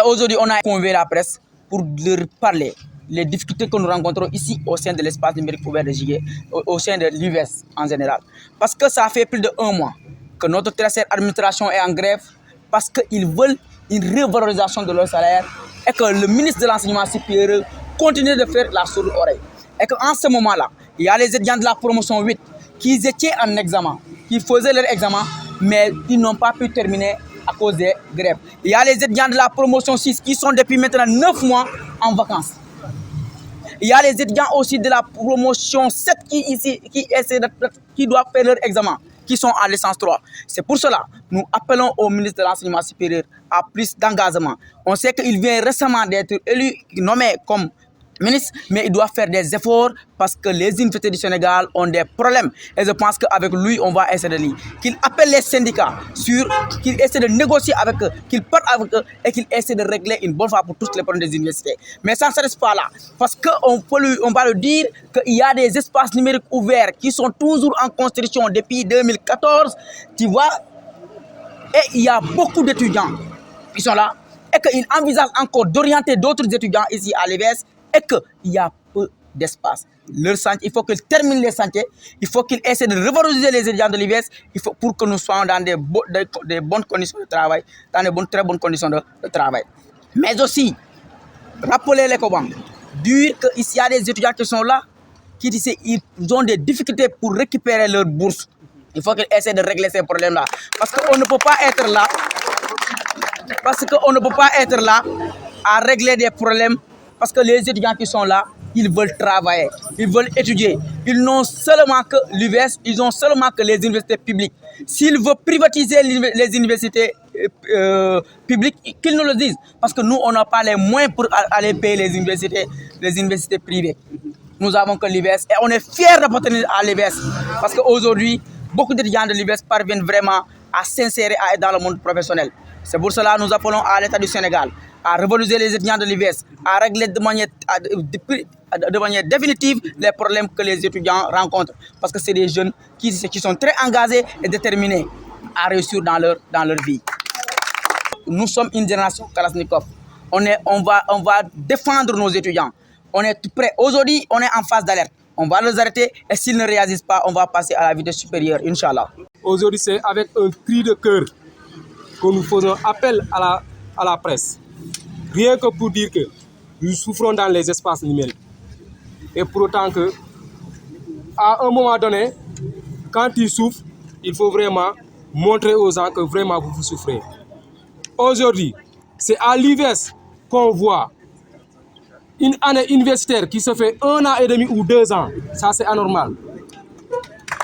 aujourd'hui, on a convié la presse pour leur parler les difficultés que nous rencontrons ici au sein de l'espace numérique ouvert de Jigué, au sein de l'UVS en général. Parce que ça fait plus d'1 mois que notre très chère administration est en grève parce qu'ils veulent une revalorisation de leur salaire et que le ministre de l'Enseignement supérieur continue de faire la sourde oreille. Et qu'en ce moment-là, il y a les étudiants de la promotion 8 qui étaient en examen, qui faisaient leur examen, mais ils n'ont pas pu terminer à cause des grèves. Il y a les étudiants de la promotion 6 qui sont depuis maintenant 9 mois en vacances. Il y a les étudiants aussi de la promotion 7 qui doivent faire leur examen, qui sont en licence 3. C'est pour cela que nous appelons au ministre de l'Enseignement supérieur à plus d'engagement. On sait qu'il vient récemment d'être élu, nommé comme ministre, mais il doit faire des efforts parce que les universités du Sénégal ont des problèmes. Et je pense qu'avec lui, on va essayer de lire. Qu'il appelle les syndicats, qu'il essaie de négocier avec eux, qu'il parte avec eux et qu'il essaie de régler une bonne fois pour tous les problèmes des universités. Mais ça ne s'arrête pas là. Parce qu'on va le dire qu'il y a des espaces numériques ouverts qui sont toujours en construction depuis 2014. Tu vois, et il y a beaucoup d'étudiants qui sont là et qu'ils envisagent encore d'orienter d'autres étudiants ici à l'EVS et qu'il y a peu d'espace. Il faut qu'ils terminent les chantiers, il faut qu'ils essaient de revaloriser les étudiants de l'IVS pour que nous soyons dans des bonnes conditions de travail, dans de très bonnes conditions de travail. Mais aussi, rappeler les Cobans, dire qu'ici il y a des étudiants qui sont là, qui disent qu'ils ont des difficultés pour récupérer leur bourse. Il faut qu'ils essaient de régler ces problèmes-là. Parce qu'on ne peut pas être là, à régler des problèmes. Parce que les étudiants qui sont là, ils veulent travailler, ils veulent étudier. Ils n'ont seulement que l'UVS, ils ont seulement que les universités publiques. S'ils veulent privatiser les universités publiques, qu'ils nous le disent. Parce que nous, on n'a pas les moyens pour aller payer les universités privées. Nous avons que l'UVS et on est fiers d'appartenir à l'UVS. Parce qu'aujourd'hui, beaucoup d'étudiants de l'UVS parviennent vraiment à s'insérer dans le monde professionnel. C'est pour cela que nous appelons à l'État du Sénégal à revaloriser les étudiants de l'IVS, à régler de manière définitive les problèmes que les étudiants rencontrent. Parce que c'est des jeunes qui sont très engagés et déterminés à réussir dans leur vie. Nous sommes une génération Kalashnikov. On va défendre nos étudiants. On est tout prêt. Aujourd'hui, on est en phase d'alerte. On va les arrêter et s'ils ne réagissent pas, on va passer à la vitesse supérieure, Inch'Allah. Aujourd'hui, c'est avec un cri de cœur que nous faisons appel à la presse. Rien que pour dire que nous souffrons dans les espaces numériques. Et pour autant que, à un moment donné, quand ils souffrent, il faut vraiment montrer aux gens que vraiment vous souffrez. Aujourd'hui, c'est à l'IVS qu'on voit une année universitaire qui se fait 1 an et demi ou 2 ans. Ça, c'est anormal.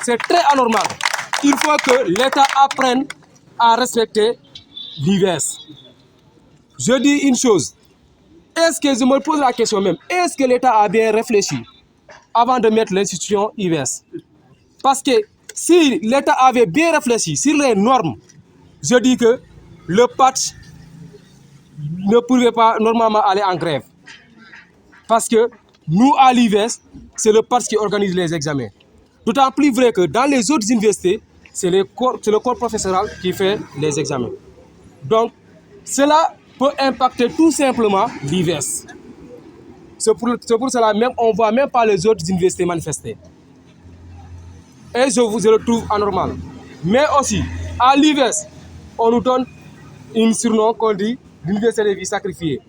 C'est très anormal. Il faut que l'État apprenne à respecter l'IVS. Je dis une chose. Est-ce que je me pose la question même, est-ce que l'État a bien réfléchi avant de mettre l'institution IVS? Parce que si l'État avait bien réfléchi sur les normes, je dis que le patch ne pourrait pas normalement aller en grève. Parce que nous, à l'IVS, c'est le patch qui organise les examens. D'autant plus vrai que dans les autres universités, c'est le corps professoral qui fait les examens. Donc, cela peut impacter tout simplement l'IVS. C'est pour cela même on ne voit même pas les autres universités manifester. Et je le trouve anormal. Mais aussi, à l'IVS, on nous donne un surnom qu'on dit l'université des vies sacrifiées.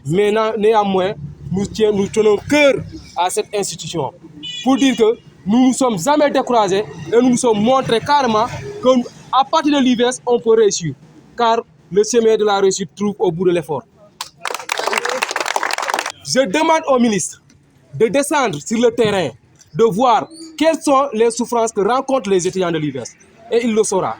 Mais néanmoins, nous tenons cœur à cette institution. Pour dire que nous ne nous sommes jamais découragés et nous nous sommes montrés carrément qu'à partir de l'IVS, on peut réussir. Car le chemin de la réussite trouve au bout de l'effort. Je demande au ministre de descendre sur le terrain, de voir quelles sont les souffrances que rencontrent les étudiants de l'IVS. Et il le saura.